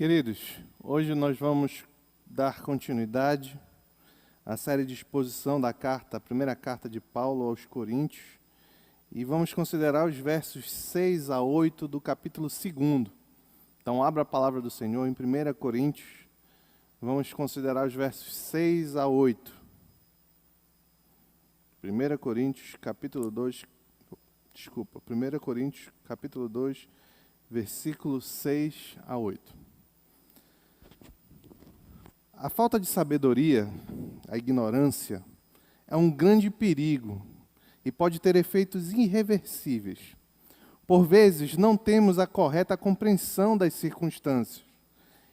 Queridos, hoje nós vamos dar continuidade à série de exposição da carta, a primeira carta de Paulo aos Coríntios, e vamos considerar os versos 6 a 8 do capítulo 2. Então, abra a palavra do Senhor em 1 Coríntios, vamos considerar os versos 6 a 8. 1 Coríntios, capítulo 2, 1 Coríntios, capítulo 2, versículos 6 a 8. A falta de sabedoria, a ignorância, é um grande perigo e pode ter efeitos irreversíveis. Por vezes, não temos a correta compreensão das circunstâncias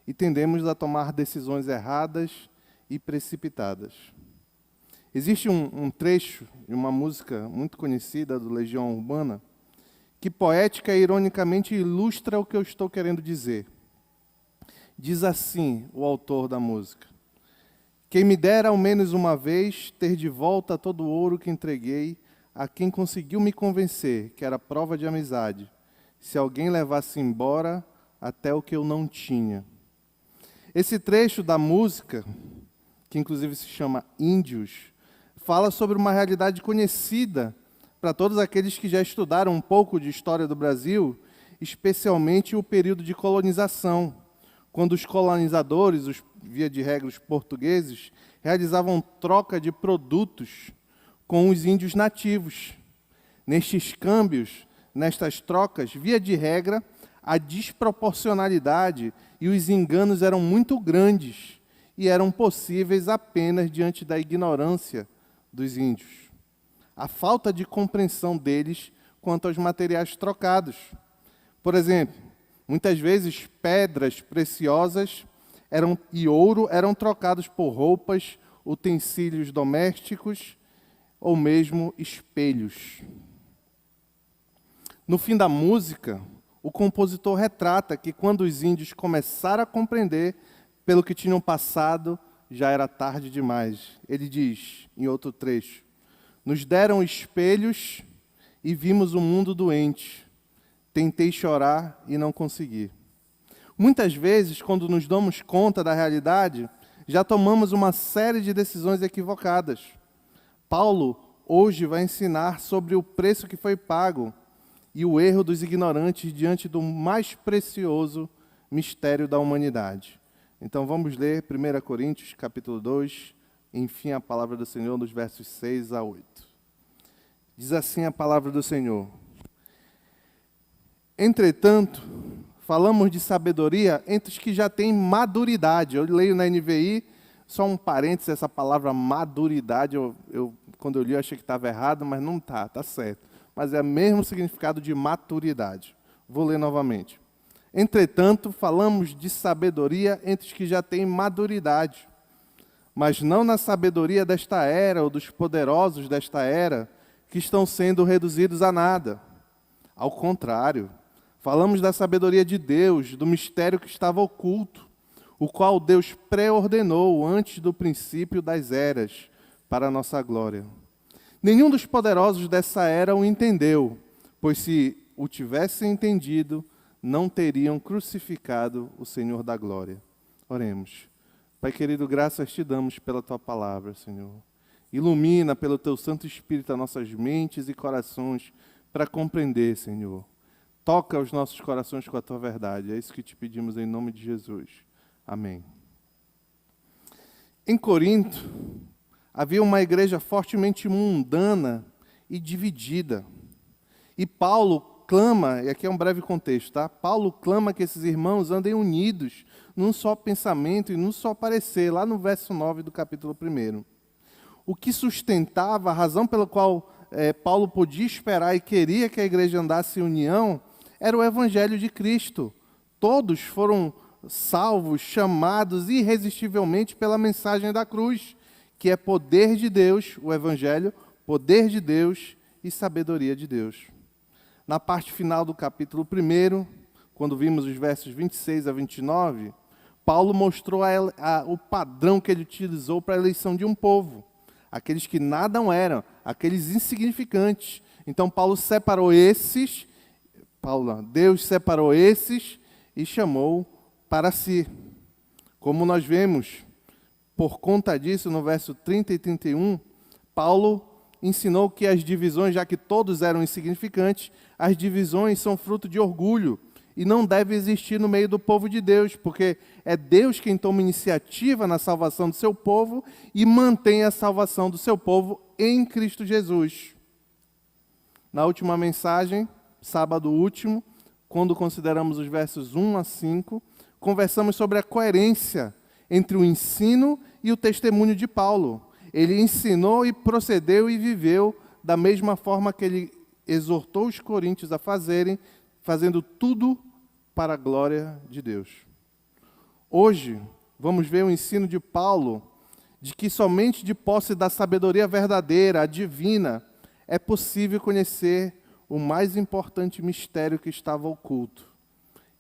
e tendemos a tomar decisões erradas e precipitadas. Existe um trecho de uma música muito conhecida do Legião Urbana que poética e ironicamente ilustra o que eu estou querendo dizer. Diz assim o autor da música: quem me dera ao menos uma vez ter de volta todo o ouro que entreguei a quem conseguiu me convencer que era prova de amizade, se alguém levasse embora até o que eu não tinha. Esse trecho da música, que inclusive se chama Índios, fala sobre uma realidade conhecida para todos aqueles que já estudaram um pouco de história do Brasil, especialmente o período de colonização, quando os colonizadores, via de regra os portugueses, realizavam troca de produtos com os índios nativos. Nestes câmbios, nestas trocas, via de regra, a desproporcionalidade e os enganos eram muito grandes e eram possíveis apenas diante da ignorância dos índios. A falta de compreensão deles quanto aos materiais trocados. Por exemplo, muitas vezes, pedras preciosas e ouro eram trocados por roupas, utensílios domésticos ou mesmo espelhos. No fim da música, o compositor retrata que quando os índios começaram a compreender pelo que tinham passado, já era tarde demais. Ele diz, em outro trecho: nos deram espelhos e vimos o mundo doente. Tentei chorar e não consegui. Muitas vezes, quando nos damos conta da realidade, já tomamos uma série de decisões equivocadas. Paulo hoje vai ensinar sobre o preço que foi pago e o erro dos ignorantes diante do mais precioso mistério da humanidade. Então vamos ler 1 Coríntios, capítulo 2, enfim a palavra do Senhor nos versos 6 a 8. Diz assim a palavra do Senhor: entretanto, falamos de sabedoria entre os que já têm maduridade. Eu leio na NVI, só um parênteses, essa palavra maduridade, quando eu li eu achei que estava errado, mas não está certo. Mas é o mesmo significado de maturidade. Vou ler novamente. Entretanto, falamos de sabedoria entre os que já têm maduridade, mas não na sabedoria desta era ou dos poderosos desta era, que estão sendo reduzidos a nada. Ao contrário, falamos da sabedoria de Deus, do mistério que estava oculto, o qual Deus pré-ordenou antes do princípio das eras, para a nossa glória. Nenhum dos poderosos dessa era o entendeu, pois se o tivessem entendido, não teriam crucificado o Senhor da glória. Oremos. Pai querido, graças te damos pela tua palavra, Senhor. Ilumina pelo teu Santo Espírito as nossas mentes e corações para compreender, Senhor. Toca os nossos corações com a tua verdade. É isso que te pedimos em nome de Jesus. Amém. Em Corinto, havia uma igreja fortemente mundana e dividida. E Paulo clama, e aqui é um breve contexto, tá? Paulo clama que esses irmãos andem unidos num só pensamento e num só parecer, lá no verso 9 do capítulo 1. O que sustentava, a razão pela qual Paulo podia esperar e queria que a igreja andasse em união, era o Evangelho de Cristo. Todos foram salvos, chamados irresistivelmente pela mensagem da cruz, que é poder de Deus, o Evangelho, poder de Deus e sabedoria de Deus. Na parte final do capítulo 1, quando vimos os versos 26 a 29, Paulo mostrou o padrão que ele utilizou para a eleição de um povo. Aqueles que nada eram, aqueles insignificantes. Então Paulo separou esses, Deus separou esses e chamou para si. Como nós vemos, por conta disso, no verso 30 e 31, Paulo ensinou que as divisões, já que todos eram insignificantes, as divisões são fruto de orgulho e não deve existir no meio do povo de Deus, porque é Deus quem toma iniciativa na salvação do seu povo e mantém a salvação do seu povo em Cristo Jesus. Na última mensagem, sábado último, quando consideramos os versos 1 a 5, conversamos sobre a coerência entre o ensino e o testemunho de Paulo. Ele ensinou e procedeu e viveu da mesma forma que ele exortou os coríntios a fazerem, fazendo tudo para a glória de Deus. Hoje, vamos ver o ensino de Paulo, de que somente de posse da sabedoria verdadeira, a divina, é possível conhecer o mais importante mistério que estava oculto.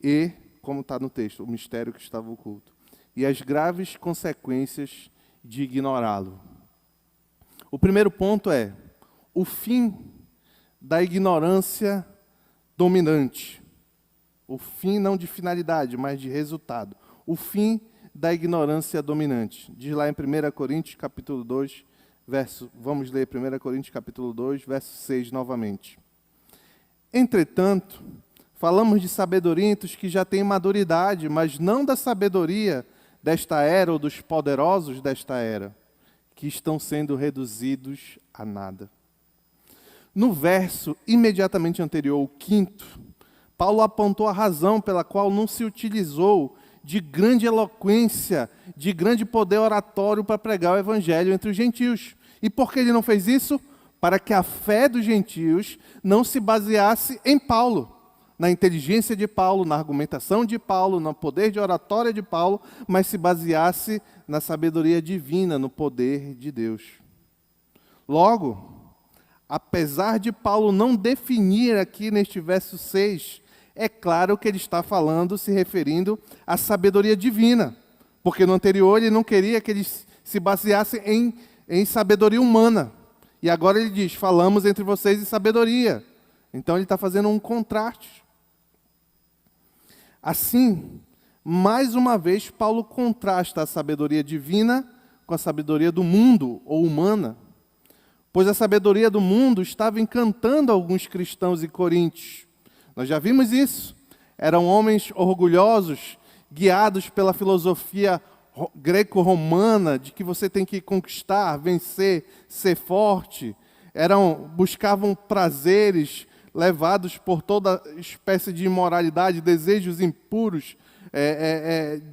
E, como está no texto, o mistério que estava oculto. E as graves consequências de ignorá-lo. O primeiro ponto é o fim da ignorância dominante. O fim não de finalidade, mas de resultado. O fim da ignorância dominante. Diz lá em 1 Coríntios, capítulo 2, vamos ler 1 Coríntios, capítulo 2, verso 6 novamente. Entretanto, falamos de sabedoria entre os que já têm maduridade, mas não da sabedoria desta era ou dos poderosos desta era, que estão sendo reduzidos a nada. No verso imediatamente anterior, o 5º, Paulo apontou a razão pela qual não se utilizou de grande eloquência, de grande poder oratório para pregar o evangelho entre os gentios. E por que ele não fez isso? Para que a fé dos gentios não se baseasse em Paulo, na inteligência de Paulo, na argumentação de Paulo, no poder de oratória de Paulo, mas se baseasse na sabedoria divina, no poder de Deus. Logo, apesar de Paulo não definir aqui neste verso 6, é claro que ele está falando, se referindo à sabedoria divina, porque no anterior ele não queria que eles se baseassem em sabedoria humana. E agora ele diz, falamos entre vocês em sabedoria. Então ele está fazendo um contraste. Assim, mais uma vez, Paulo contrasta a sabedoria divina com a sabedoria do mundo ou humana, pois a sabedoria do mundo estava encantando alguns cristãos em Coríntios. Nós já vimos isso. Eram homens orgulhosos, guiados pela filosofia greco-romana, de que você tem que conquistar, vencer, ser forte. Buscavam prazeres levados por toda espécie de imoralidade, desejos impuros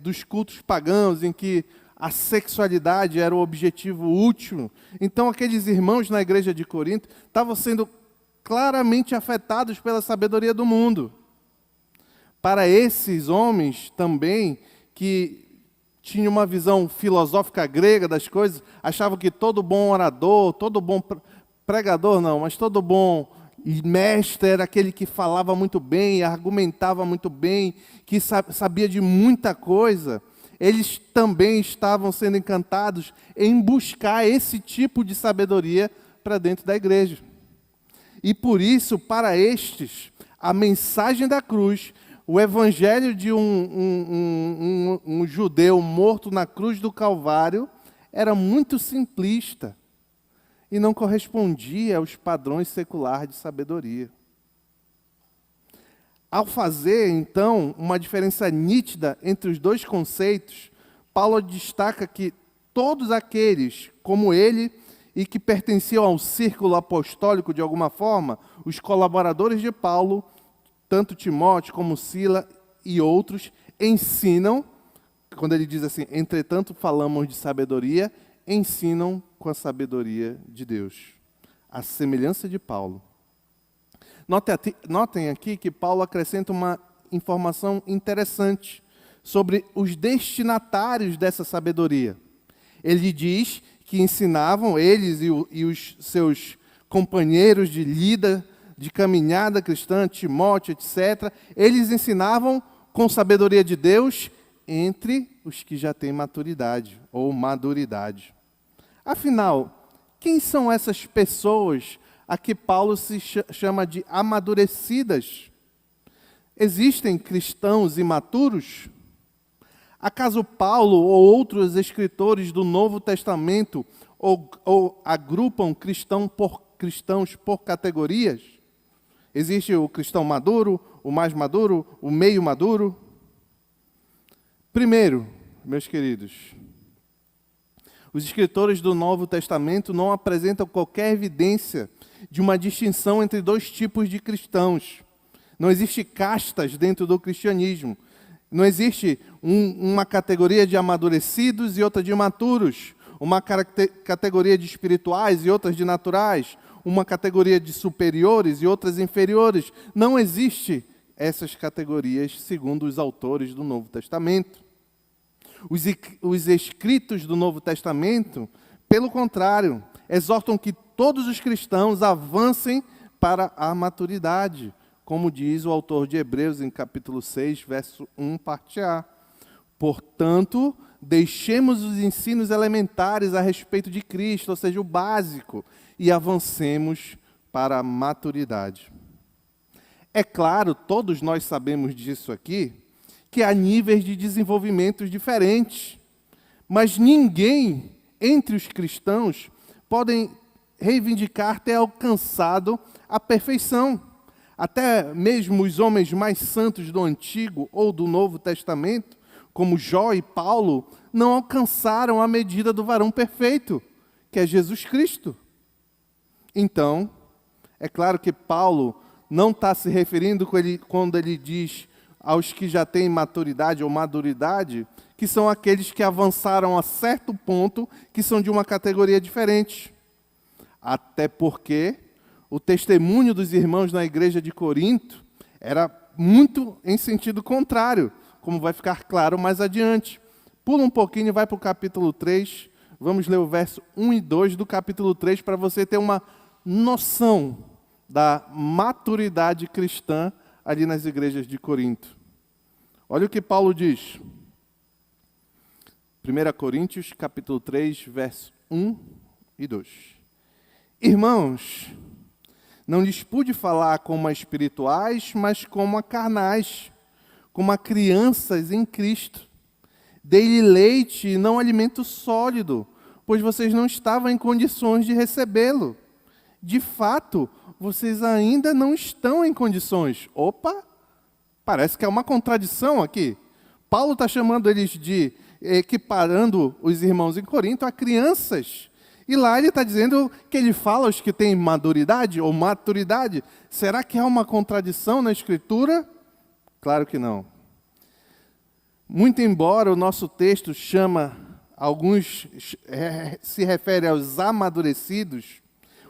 dos cultos pagãos, em que a sexualidade era o objetivo último. Então, aqueles irmãos na igreja de Corinto estavam sendo claramente afetados pela sabedoria do mundo. Para esses homens também, que tinham uma visão filosófica grega das coisas, achavam que todo bom orador, todo bom pregador não, mas todo bom mestre era aquele que falava muito bem, argumentava muito bem, que sabia de muita coisa. Eles também estavam sendo encantados em buscar esse tipo de sabedoria para dentro da igreja. E por isso, para estes, a mensagem da cruz, o evangelho de um judeu morto na cruz do Calvário, era muito simplista e não correspondia aos padrões seculares de sabedoria. Ao fazer, então, uma diferença nítida entre os dois conceitos, Paulo destaca que todos aqueles, como ele, e que pertenciam ao círculo apostólico de alguma forma, os colaboradores de Paulo, tanto Timóteo como Sila e outros, ensinam, quando ele diz assim, entretanto falamos de sabedoria, ensinam com a sabedoria de Deus, a semelhança de Paulo. Notem aqui que Paulo acrescenta uma informação interessante sobre os destinatários dessa sabedoria. Ele diz que ensinavam, eles e os seus companheiros de lida, de caminhada cristã, Timóteo, etc., eles ensinavam com sabedoria de Deus entre os que já têm maturidade ou maduridade. Afinal, quem são essas pessoas a que Paulo se chama de amadurecidas? Existem cristãos imaturos? Acaso Paulo ou outros escritores do Novo Testamento ou agrupam cristãos por categorias? Existe o cristão maduro, o mais maduro, o meio maduro? Primeiro, meus queridos, os escritores do Novo Testamento não apresentam qualquer evidência de uma distinção entre dois tipos de cristãos. Não existe castas dentro do cristianismo. Não existe uma categoria de amadurecidos e outra de imaturos, uma categoria de espirituais e outras de naturais, uma categoria de superiores e outras inferiores. Não existe essas categorias segundo os autores do Novo Testamento. Os escritos do Novo Testamento, pelo contrário, exortam que todos os cristãos avancem para a maturidade, como diz o autor de Hebreus em capítulo 6, verso 1, parte A. Portanto, deixemos os ensinos elementares a respeito de Cristo, ou seja, o básico, e avancemos para a maturidade. É claro, todos nós sabemos disso aqui, que há níveis de desenvolvimento diferentes, mas ninguém entre os cristãos pode reivindicar ter alcançado a perfeição. Até mesmo os homens mais santos do Antigo ou do Novo Testamento, como Jó e Paulo, não alcançaram a medida do varão perfeito, que é Jesus Cristo. Então, é claro que Paulo não está se referindo quando ele diz aos que já têm maturidade ou maduridade, que são aqueles que avançaram a certo ponto, que são de uma categoria diferente. Até porque o testemunho dos irmãos na igreja de Corinto era muito em sentido contrário, como vai ficar claro mais adiante. Pula um pouquinho e vai para o capítulo 3. Vamos ler o verso 1 e 2 do capítulo 3 para você ter uma noção da maturidade cristã ali nas igrejas de Corinto. Olha o que Paulo diz. 1 Coríntios, capítulo 3, verso 1 e 2. Irmãos, não lhes pude falar como a espirituais, mas como a carnais, como a crianças em Cristo. Dei-lhe leite e não alimento sólido, pois vocês não estavam em condições de recebê-lo. De fato, vocês ainda não estão em condições. Opa, parece que é uma contradição aqui. Paulo está chamando eles de, equiparando os irmãos em Corinto a crianças. E lá ele está dizendo que ele fala aos que têm maduridade ou maturidade. Será que há uma contradição na Escritura? Claro que não. Muito embora o nosso texto se refere aos amadurecidos,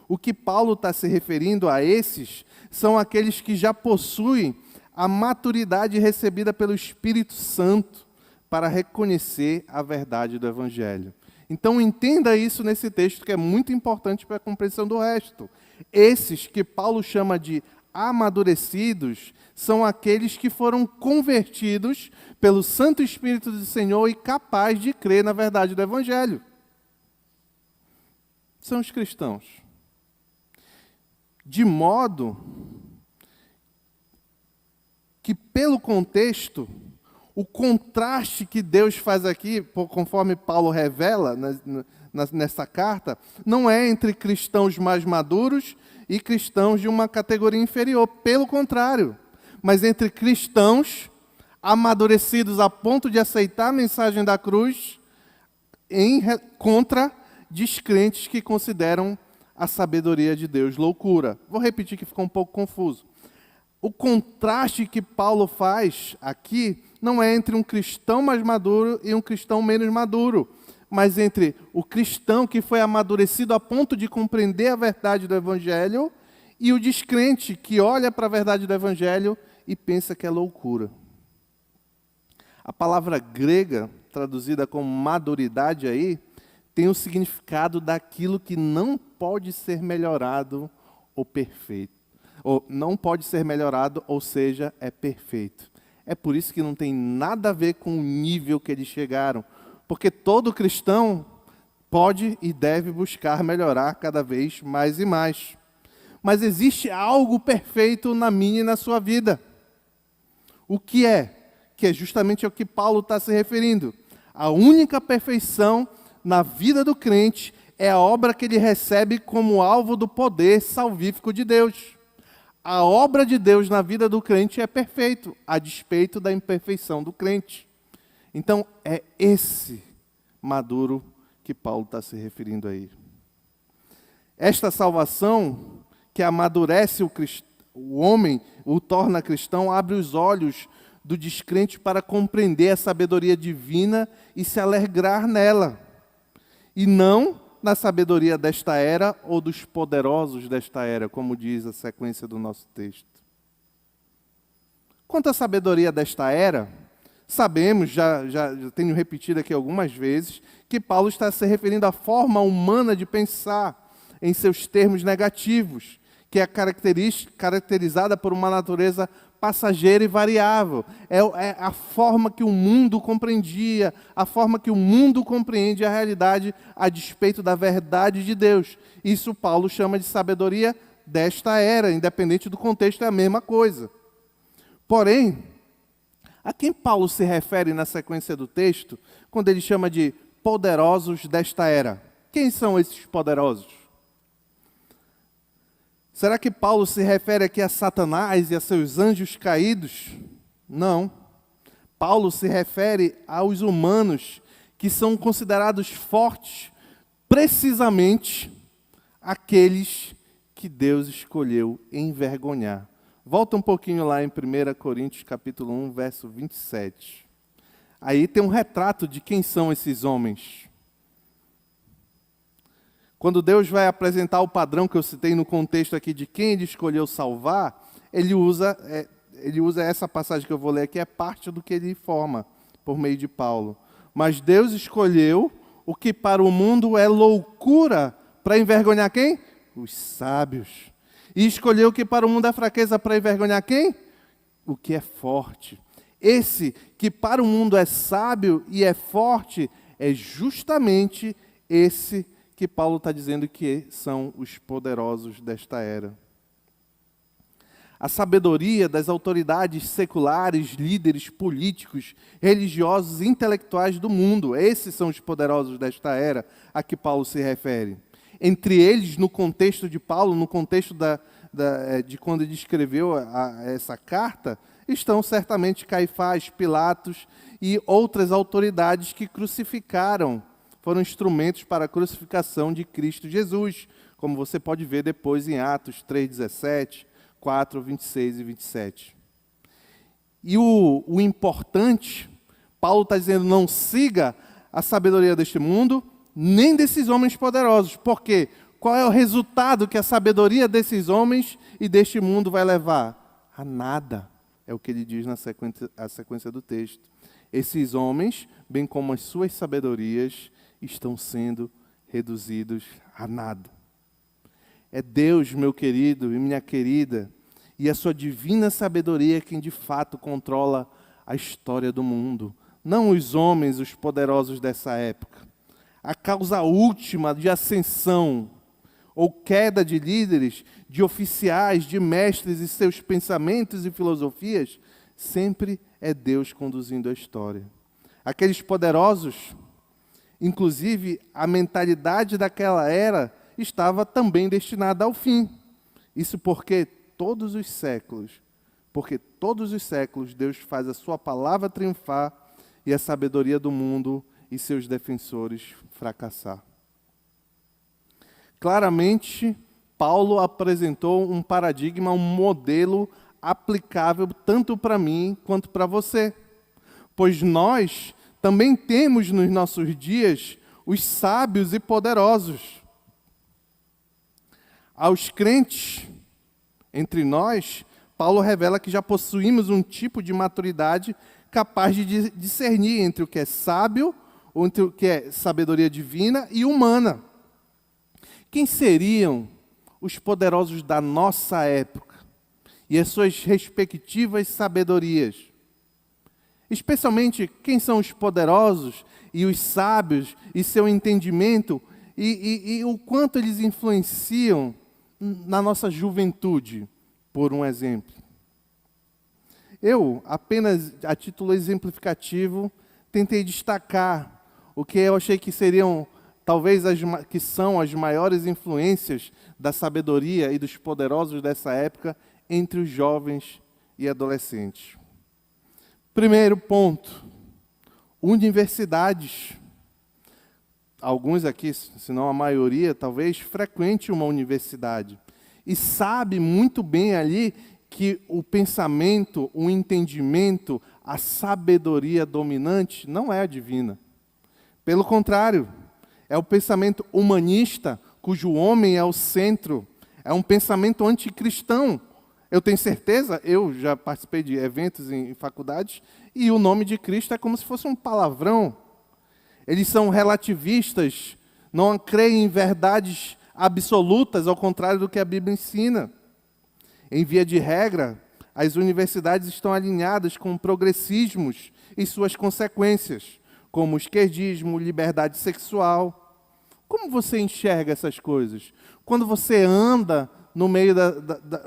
o que Paulo está se referindo a esses são aqueles que já possuem a maturidade recebida pelo Espírito Santo para reconhecer a verdade do Evangelho. Então entenda isso nesse texto, que é muito importante para a compreensão do resto. Esses que Paulo chama de amadurecidos são aqueles que foram convertidos pelo Santo Espírito do Senhor e capazes de crer na verdade do Evangelho. São os cristãos. De modo que, pelo contexto, o contraste que Deus faz aqui, conforme Paulo revela nessa carta, não é entre cristãos mais maduros e cristãos de uma categoria inferior. Pelo contrário, mas entre cristãos amadurecidos a ponto de aceitar a mensagem da cruz contra descrentes que consideram a sabedoria de Deus loucura. Vou repetir que ficou um pouco confuso. O contraste que Paulo faz aqui não é entre um cristão mais maduro e um cristão menos maduro, mas entre o cristão que foi amadurecido a ponto de compreender a verdade do Evangelho e o descrente que olha para a verdade do Evangelho e pensa que é loucura. A palavra grega, traduzida como maduridade aí, tem o significado daquilo que não pode ser melhorado ou perfeito. Ou não pode ser melhorado, ou seja, é perfeito. É por isso que não tem nada a ver com o nível que eles chegaram. Porque todo cristão pode e deve buscar melhorar cada vez mais e mais. Mas existe algo perfeito na minha e na sua vida. O que é? que é justamente ao que Paulo está se referindo. A única perfeição na vida do crente é a obra que ele recebe como alvo do poder salvífico de Deus. A obra de Deus na vida do crente é perfeita, a despeito da imperfeição do crente. Então, é esse maduro que Paulo está se referindo aí. Esta salvação que amadurece o homem, o torna cristão, abre os olhos do descrente para compreender a sabedoria divina e se alegrar nela. E não na sabedoria desta era ou dos poderosos desta era, como diz a sequência do nosso texto. Quanto à sabedoria desta era, sabemos, já tenho repetido aqui algumas vezes, que Paulo está se referindo à forma humana de pensar em seus termos negativos, que é caracterizada por uma natureza passageira e variável. É a forma que o mundo compreendia, a forma que o mundo compreende a realidade a despeito da verdade de Deus. Isso Paulo chama de sabedoria desta era, independente do contexto, é a mesma coisa. Porém, a quem Paulo se refere na sequência do texto, quando ele chama de poderosos desta era? Quem são esses poderosos? Será que Paulo se refere aqui a Satanás e a seus anjos caídos? Não. Paulo se refere aos humanos que são considerados fortes, precisamente aqueles que Deus escolheu envergonhar. Volta um pouquinho lá em 1 Coríntios capítulo 1, verso 27. Aí tem um retrato de quem são esses homens. Quando Deus vai apresentar o padrão que eu citei no contexto aqui de quem ele escolheu salvar, ele usa essa passagem que eu vou ler aqui, é parte do que ele forma por meio de Paulo. Mas Deus escolheu o que para o mundo é loucura para envergonhar quem? Os sábios. E escolheu o que para o mundo é fraqueza para envergonhar quem? O que é forte. Esse que para o mundo é sábio e é forte, é justamente esse que Paulo está dizendo que são os poderosos desta era. A sabedoria das autoridades seculares, líderes políticos, religiosos e intelectuais do mundo, esses são os poderosos desta era a que Paulo se refere. Entre eles, no contexto de Paulo, no contexto de quando ele escreveu essa carta, estão certamente Caifás, Pilatos e outras autoridades que crucificaram, foram instrumentos para a crucificação de Cristo Jesus, como você pode ver depois em Atos 3:17, 4, 26 e 27. E o importante, Paulo está dizendo, não siga a sabedoria deste mundo, nem desses homens poderosos. Por quê? Qual é o resultado que a sabedoria desses homens e deste mundo vai levar? A nada. É o que ele diz na sequência do texto. Esses homens, bem como as suas sabedorias, estão sendo reduzidos a nada. É Deus, meu querido e minha querida, e a sua divina sabedoria quem de fato controla a história do mundo, não os homens, os poderosos dessa época. A causa última de ascensão ou queda de líderes, de oficiais, de mestres e seus pensamentos e filosofias, sempre é Deus conduzindo a história. Aqueles poderosos, inclusive, a mentalidade daquela era estava também destinada ao fim. Isso porque todos os séculos Deus faz a sua palavra triunfar e a sabedoria do mundo e seus defensores fracassar. Claramente, Paulo apresentou um paradigma, um modelo aplicável tanto para mim quanto para você. Pois nós também temos nos nossos dias os sábios e poderosos. Aos crentes entre nós, Paulo revela que já possuímos um tipo de maturidade capaz de discernir entre o que é sábio, ou entre o que é sabedoria divina e humana. Quem seriam os poderosos da nossa época e as suas respectivas sabedorias? Especialmente, quem são os poderosos e os sábios e seu entendimento e o quanto eles influenciam na nossa juventude, por um exemplo. Eu, apenas a título exemplificativo, tentei destacar o que eu achei que seriam, talvez, que são as maiores influências da sabedoria e dos poderosos dessa época entre os jovens e adolescentes. Primeiro ponto, universidades. Alguns aqui, se não a maioria, talvez, frequente uma universidade e sabe muito bem ali que o pensamento, o entendimento, a sabedoria dominante não é a divina. Pelo contrário, é o pensamento humanista, cujo homem é o centro, é um pensamento anticristão. Eu tenho certeza, eu já participei de eventos em faculdades, e o nome de Cristo é como se fosse um palavrão. Eles são relativistas, não creem em verdades absolutas, ao contrário do que a Bíblia ensina. Em via de regra, as universidades estão alinhadas com progressismos e suas consequências, como o esquerdismo, liberdade sexual. Como você enxerga essas coisas? Quando você anda no meio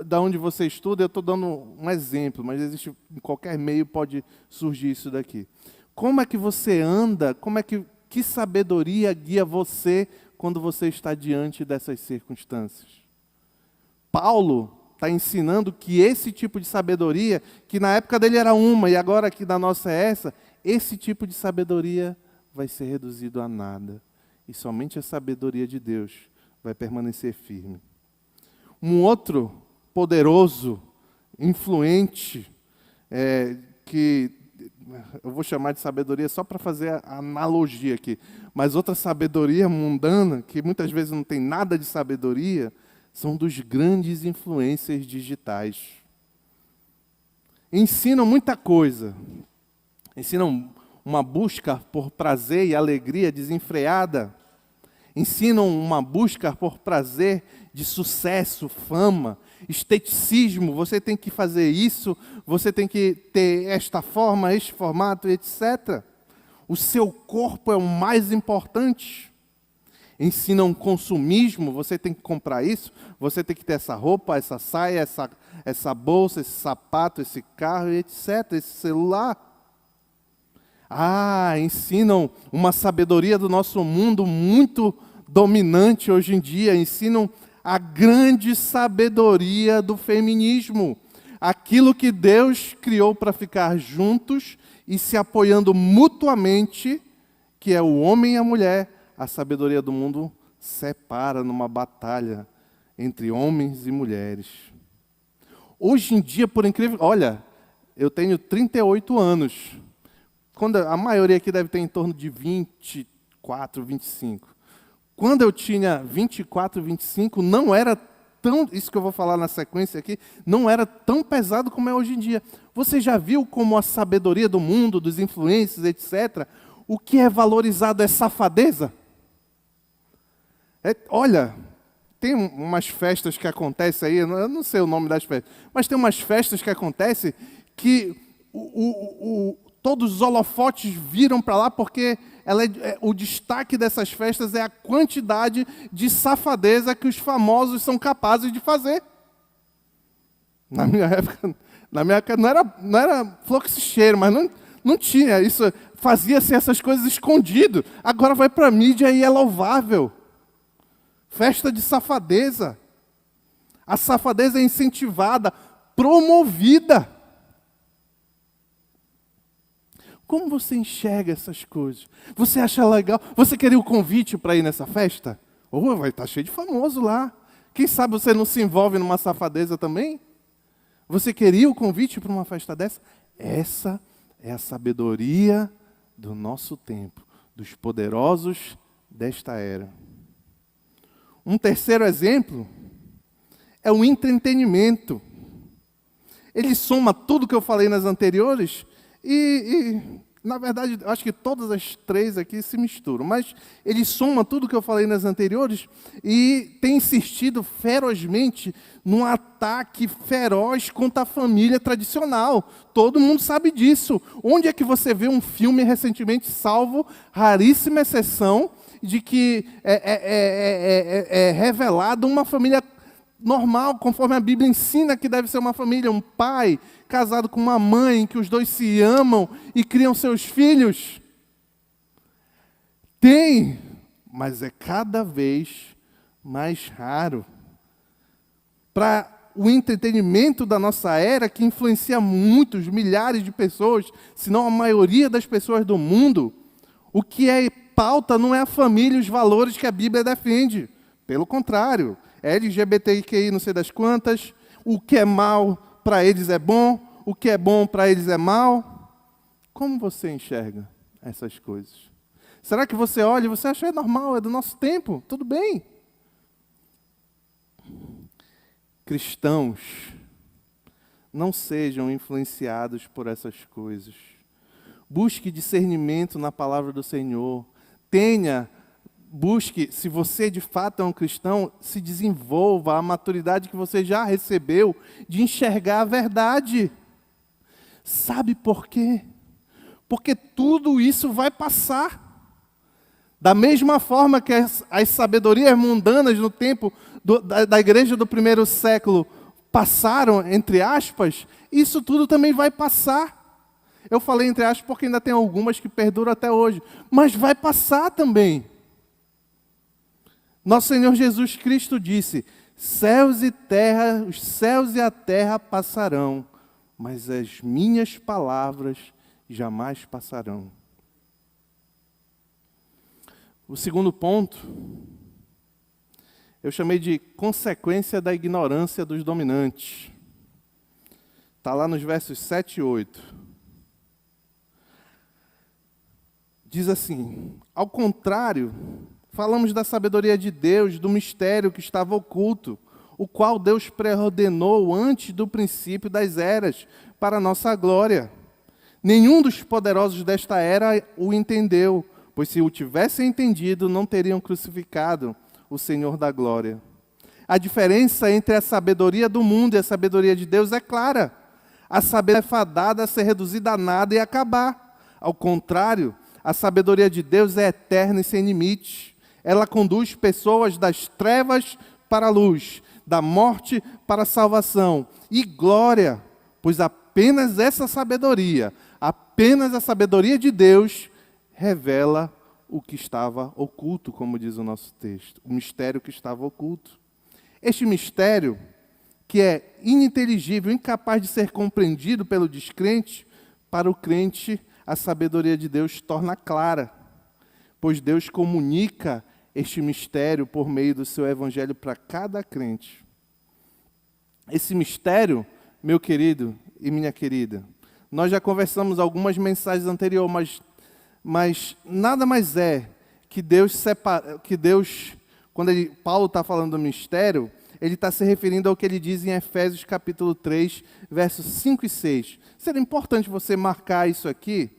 da onde você estuda, eu estou dando um exemplo, mas existe, em qualquer meio pode surgir isso daqui. Como é que você anda, que sabedoria guia você quando você está diante dessas circunstâncias? Paulo está ensinando que esse tipo de sabedoria, que na época dele era uma e agora aqui da nossa é essa, esse tipo de sabedoria vai ser reduzido a nada. E somente a sabedoria de Deus vai permanecer firme. Um outro poderoso, influente, que eu vou chamar de sabedoria só para fazer a analogia aqui, mas outra sabedoria mundana, que muitas vezes não tem nada de sabedoria, são dos grandes influencers digitais. Ensinam muita coisa. Ensinam uma busca por prazer e alegria desenfreada. Ensinam uma busca por prazer de sucesso, fama, esteticismo. Você tem que fazer isso, você tem que ter esta forma, este formato, etc. O seu corpo é o mais importante. Ensinam consumismo, você tem que comprar isso, você tem que ter essa roupa, essa saia, essa bolsa, esse sapato, esse carro, etc., esse celular. Ensinam uma sabedoria do nosso mundo muito dominante hoje em dia, ensinam a grande sabedoria do feminismo, aquilo que Deus criou para ficar juntos e se apoiando mutuamente, que é o homem e a mulher. A sabedoria do mundo separa numa batalha entre homens e mulheres. Hoje em dia, por incrível... Olha, eu tenho 38 anos. A maioria aqui deve ter em torno de 24, 25. Quando eu tinha 24, 25, não era tão... Isso que eu vou falar na sequência aqui, não era tão pesado como é hoje em dia. Você já viu como a sabedoria do mundo, dos influencers, etc., o que é valorizado é safadeza? Olha, tem umas festas que acontecem aí, eu não sei o nome das festas, mas tem umas festas que acontecem que todos os holofotes viram para lá porque o destaque dessas festas é a quantidade de safadeza que os famosos são capazes de fazer. Na minha época não era fluxicheiro, mas não tinha isso, fazia-se essas coisas escondido. Agora vai para a mídia e é louvável. Festa de safadeza. A safadeza é incentivada, promovida. Como você enxerga essas coisas? Você acha legal? Você queria o convite para ir nessa festa? Vai estar cheio de famoso lá. Quem sabe você não se envolve numa safadeza também? Você queria o convite para uma festa dessa? Essa é a sabedoria do nosso tempo, dos poderosos desta era. Um terceiro exemplo é o entretenimento. Ele soma tudo que eu falei nas anteriores e na verdade, acho que todas as três aqui se misturam, mas ele soma tudo que eu falei nas anteriores e tem insistido ferozmente num ataque feroz contra a família tradicional. Todo mundo sabe disso. Onde é que você vê um filme recentemente, salvo raríssima exceção, de que é revelado uma família normal, conforme a Bíblia ensina que deve ser uma família, um pai casado com uma mãe, que os dois se amam e criam seus filhos. Tem, mas é cada vez mais raro. Para o entretenimento da nossa era, que influencia muitos, milhares de pessoas, se não a maioria das pessoas do mundo, o que é pauta não é a família e os valores que a Bíblia defende. Pelo contrário, LGBTQI não sei das quantas, o que é mal para eles é bom, o que é bom para eles é mal. Como você enxerga essas coisas? Será que você olha e você acha normal, é do nosso tempo? Tudo bem. Cristãos, não sejam influenciados por essas coisas. Busque discernimento na palavra do Senhor. Busque, se você de fato é um cristão, se desenvolva a maturidade que você já recebeu de enxergar a verdade. Sabe por quê? Porque tudo isso vai passar. Da mesma forma que as sabedorias mundanas no tempo da igreja do primeiro século passaram, entre aspas, isso tudo também vai passar. Eu falei entre aspas porque ainda tem algumas que perduram até hoje, mas vai passar também. Nosso Senhor Jesus Cristo disse: céus e terra, os céus e a terra passarão, mas as minhas palavras jamais passarão. O segundo ponto, eu chamei de consequência da ignorância dos dominantes. Está lá nos versos 7 e 8. Diz assim: ao contrário, falamos da sabedoria de Deus, do mistério que estava oculto, o qual Deus preordenou antes do princípio das eras, para a nossa glória. Nenhum dos poderosos desta era o entendeu, pois se o tivessem entendido, não teriam crucificado o Senhor da glória. A diferença entre a sabedoria do mundo e a sabedoria de Deus é clara. A sabedoria é fadada a ser reduzida a nada e acabar. Ao contrário, a sabedoria de Deus é eterna e sem limites. Ela conduz pessoas das trevas para a luz, da morte para a salvação. E glória, pois apenas essa sabedoria, apenas a sabedoria de Deus, revela o que estava oculto, como diz o nosso texto. O mistério que estava oculto. Este mistério, que é ininteligível, incapaz de ser compreendido pelo descrente, para o crente, a sabedoria de Deus torna clara, pois Deus comunica este mistério por meio do seu evangelho para cada crente. Esse mistério, meu querido e minha querida, nós já conversamos algumas mensagens anteriores, mas nada mais é que Deus quando Paulo está falando do mistério, ele está se referindo ao que ele diz em Efésios capítulo 3, versos 5 e 6. Seria importante você marcar isso aqui,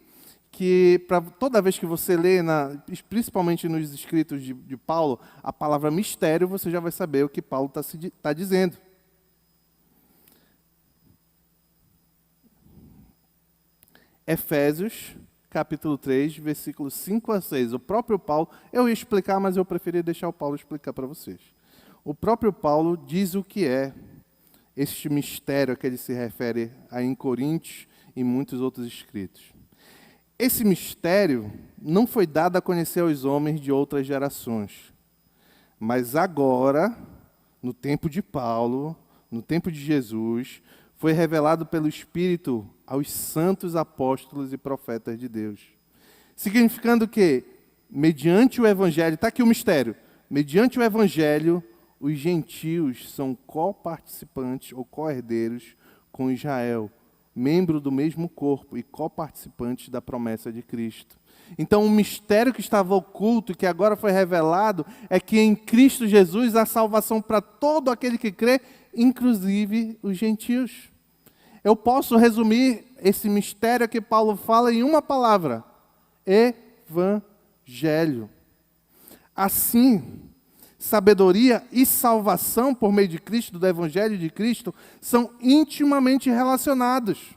que para toda vez que você lê, principalmente nos escritos de Paulo, a palavra mistério, você já vai saber o que Paulo está dizendo. Efésios capítulo 3, versículos 5 a 6. O próprio Paulo, eu ia explicar, mas eu preferi deixar o Paulo explicar para vocês. O próprio Paulo diz o que é este mistério a que ele se refere aí em Coríntios e muitos outros escritos. Esse mistério não foi dado a conhecer aos homens de outras gerações, mas agora, no tempo de Paulo, no tempo de Jesus, foi revelado pelo Espírito aos santos apóstolos e profetas de Deus. Significando que, mediante o Evangelho, está aqui o mistério, mediante o Evangelho, os gentios são coparticipantes ou co-herdeiros com Israel, membro do mesmo corpo e coparticipantes da promessa de Cristo. Então, o mistério que estava oculto e que agora foi revelado é que em Cristo Jesus há salvação para todo aquele que crê, inclusive os gentios. Eu posso resumir esse mistério que Paulo fala em uma palavra: Evangelho. Assim, sabedoria e salvação por meio de Cristo, do Evangelho de Cristo, são intimamente relacionados.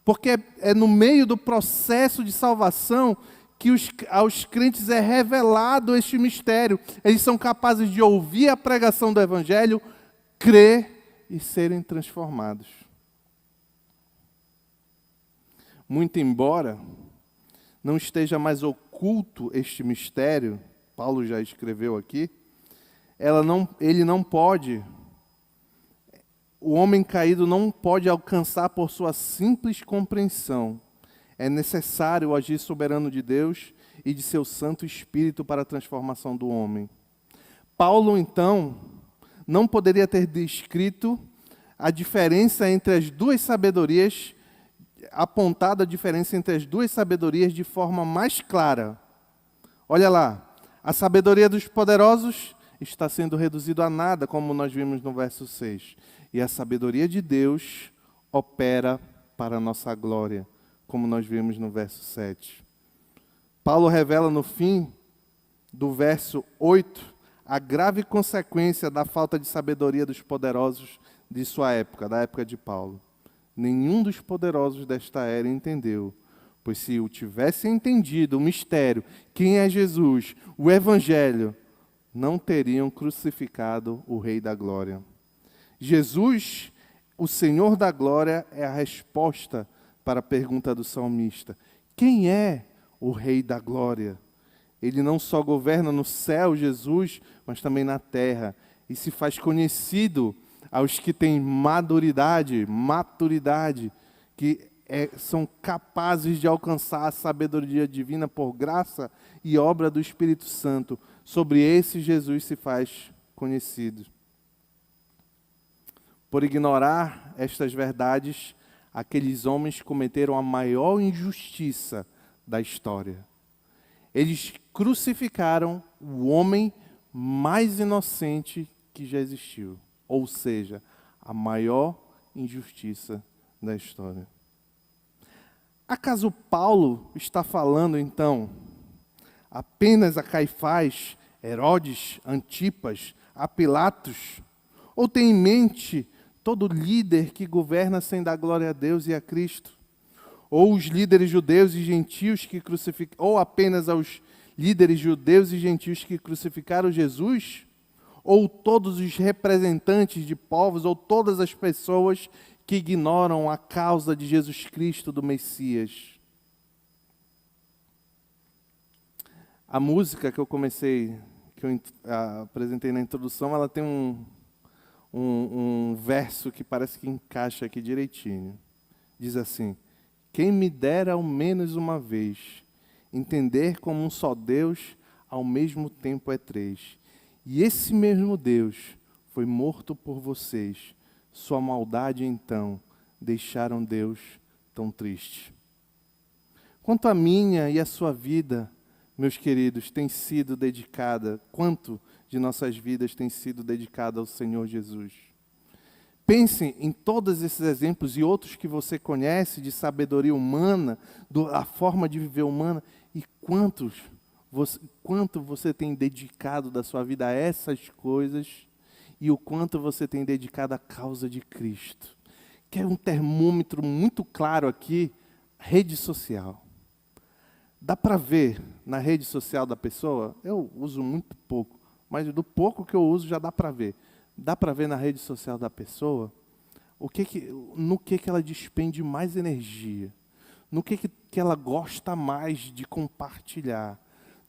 Porque é no meio do processo de salvação que aos crentes é revelado este mistério. Eles são capazes de ouvir a pregação do Evangelho, crer e serem transformados. Muito embora não esteja mais oculto este mistério, Paulo já escreveu aqui, o homem caído não pode alcançar por sua simples compreensão. É necessário o agir soberano de Deus e de seu Santo Espírito para a transformação do homem. Paulo, então, não poderia ter descrito a diferença entre as duas sabedorias, apontado a diferença entre as duas sabedorias de forma mais clara. Olha lá, a sabedoria dos poderosos está sendo reduzida a nada, como nós vimos no verso 6. E a sabedoria de Deus opera para a nossa glória, como nós vimos no verso 7. Paulo revela no fim do verso 8 a grave consequência da falta de sabedoria dos poderosos de sua época, da época de Paulo. Nenhum dos poderosos desta era entendeu, pois se o tivesse entendido o mistério, quem é Jesus, o Evangelho, não teriam crucificado o Rei da Glória. Jesus, o Senhor da Glória, é a resposta para a pergunta do salmista. Quem é o Rei da Glória? Ele não só governa no céu, Jesus, mas também na terra, e se faz conhecido aos que têm maturidade, que são capazes de alcançar a sabedoria divina por graça e obra do Espírito Santo. Sobre esse Jesus se faz conhecido. Por ignorar estas verdades, aqueles homens cometeram a maior injustiça da história. Eles crucificaram o homem mais inocente que já existiu. Ou seja, a maior injustiça da história. Acaso Paulo está falando, então, apenas a Caifás, Herodes, Antipas, a Pilatos? Ou tem em mente todo líder que governa sem dar glória a Deus e a Cristo? Ou os líderes judeus e gentios que crucificaram, ou apenas aos líderes judeus e gentios que crucificaram Jesus? Ou todos os representantes de povos, ou todas as pessoas que ignoram a causa de Jesus Cristo, do Messias? A música que eu apresentei na introdução, ela tem um verso que parece que encaixa aqui direitinho. Diz assim: quem me dera ao menos uma vez entender como um só Deus ao mesmo tempo é três. E esse mesmo Deus foi morto por vocês. Sua maldade, então, deixaram Deus tão triste. Quanto a minha e a sua vida, meus queridos, tem sido dedicada, quanto de nossas vidas tem sido dedicada ao Senhor Jesus? Pense em todos esses exemplos e outros que você conhece de sabedoria humana, a forma de viver humana, e quanto você tem dedicado da sua vida a essas coisas e o quanto você tem dedicado à causa de Cristo. Que é um termômetro muito claro aqui, rede social. Dá para ver na rede social da pessoa, eu uso muito pouco, mas do pouco que eu uso já dá para ver. Dá para ver na rede social da pessoa no que ela despende mais energia, no que ela gosta mais de compartilhar,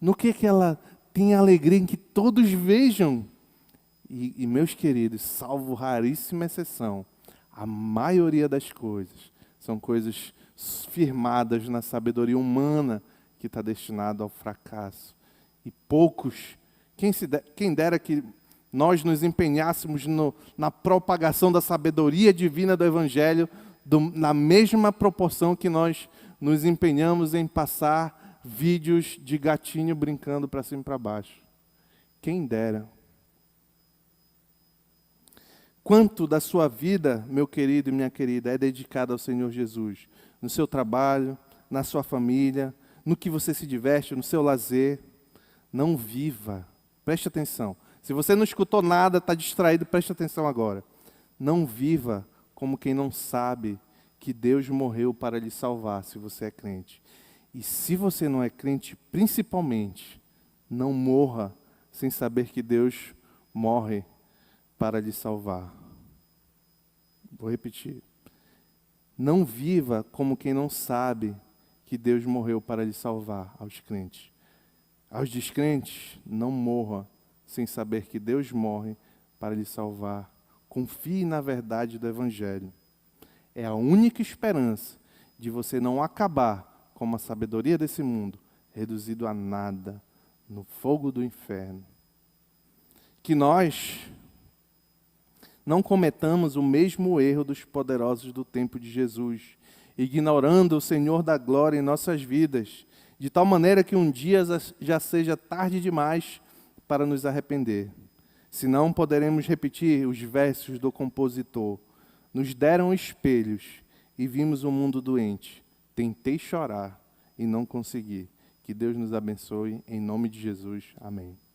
no que ela tem alegria em que todos vejam. E meus queridos, salvo raríssima exceção, a maioria das coisas são coisas firmadas na sabedoria humana que está destinado ao fracasso. E poucos, quem dera que nós nos empenhássemos na propagação da sabedoria divina do Evangelho, na mesma proporção que nós nos empenhamos em passar vídeos de gatinho brincando para cima e para baixo. Quem dera. Quanto da sua vida, meu querido e minha querida, é dedicado ao Senhor Jesus? No seu trabalho, na sua família, no que você se diverte, no seu lazer. Não viva. Preste atenção. Se você não escutou nada, está distraído, preste atenção agora. Não viva como quem não sabe que Deus morreu para lhe salvar, se você é crente. E se você não é crente, principalmente, não morra sem saber que Deus morre para lhe salvar. Vou repetir. Não viva como quem não sabe que Deus morreu para lhe salvar, aos crentes. Aos descrentes, não morra sem saber que Deus morre para lhe salvar. Confie na verdade do Evangelho. É a única esperança de você não acabar como a sabedoria desse mundo, reduzido a nada, no fogo do inferno. Que nós não cometamos o mesmo erro dos poderosos do tempo de Jesus, ignorando o Senhor da glória em nossas vidas, de tal maneira que um dia já seja tarde demais para nos arrepender. Senão poderemos repetir os versos do compositor. Nos deram espelhos e vimos o mundo doente. Tentei chorar e não consegui. Que Deus nos abençoe, em nome de Jesus. Amém.